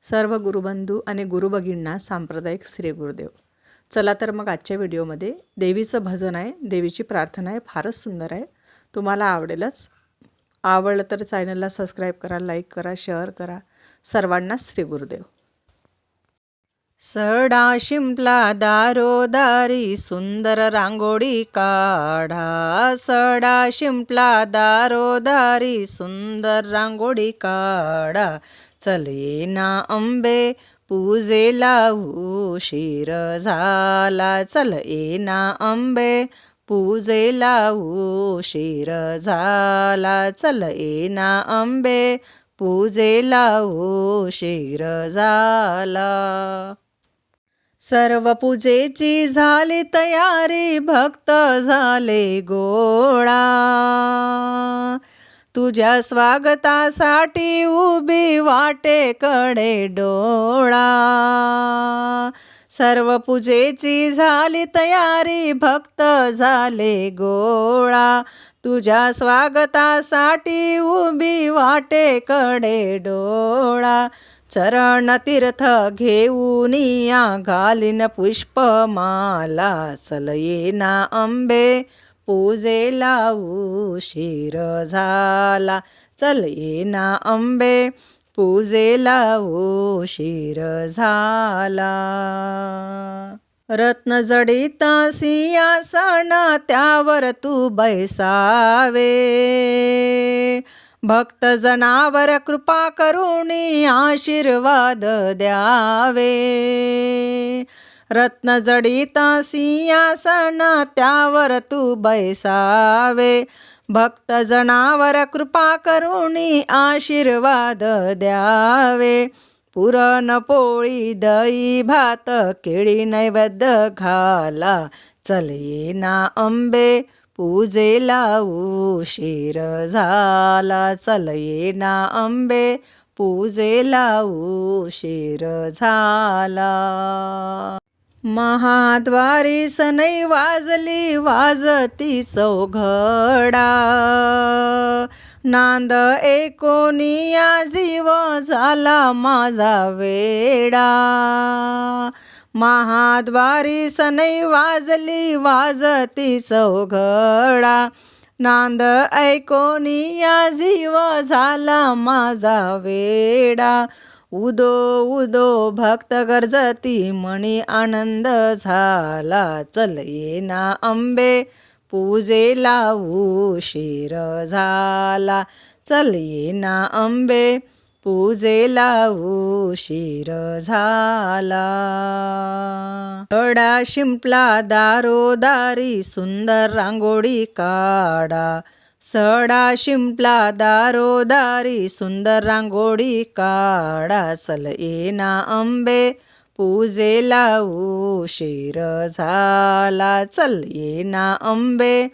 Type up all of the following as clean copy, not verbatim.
सर्व गुरुबंधू आणि गुरुभगिनींना सांप्रदायिक श्री गुरुदेव. चला तर मग आजच्या व्हिडिओमध्ये देवीचं भजन आहे, देवीची प्रार्थना आहे. फारच सुंदर आहे, तुम्हाला आवडेलच. आवडलं तर चॅनलला सबस्क्राईब करा, लाईक करा, शेअर करा. सर्वांना श्री गुरुदेव. सडा शिंपला दारोदारी सुंदर रांगोळी काढा. सडा शिंपला दारोदारी सुंदर रांगोळी काढा. चले ना अंबे पूजेला उशीर झाला. चले ना अंबे पूजेला उशीर झाला. चले ना अंबे पूजेला उशीर झाला. सर्व पूजेची झाली तयारी, भक्त झाले गोळा. तुझ्या स्वागतासाठी उभी वाटेकडे डोळा. सर्व पूजेची झाली तयारी, भक्त झाले गोळा. तुझ्या स्वागतासाठी उभी वाटेकडे डोळा. चरण तीर्थ घेऊन या घालीन पुष्पमाला. चल ये ना अंबे पूजेला उशीर झाला. चल ये ना अंबे पूजेला उशीर झाला. रत्न जडित सिंहासन त्यावर तू बैसावे. भक्त जनावर कृपा करुणी आशीर्वाद द्यावे. रत्न जडित सिंहासन त्यावर तू बैसावे. भक्त जनावर कृपा करुणी आशीर्वाद द्यावे. पुरण पोळी दही भात केळी नैवेद्य घाला. चल ये ना अंबे पूजेला उशीर झाला. चल ये ना अंबे पूजेला उशीर झाला. महाद्वारी सनई वाजली वाजती चौघडा. नांद ऐकोनिया जीव झाला माझा वेडा. महाद्वारी सनई वाजली वाजती चौघडा. नांद ऐकोनिया जीव झाला माझा वेडा. उदो उदो भक्त गर्जती मणी आनंद झाला. चल ये ना अंबे पूजेला उशीर झाला. चल ये ना अंबे पूजेला उशीर झाला. सडा शिंपला दारोदारी सुंदर रांगोळी काढा. सडा शिंपला दारोदारी सुंदर रांगोळी काढा. चल ये ना अंबे पूजेला उशीर झाला. चल ये ना अंबे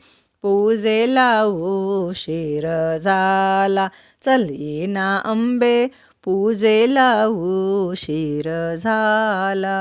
पूजेला उशीर झाला. चल ये ना अंबे पूजेला उशीर झाला.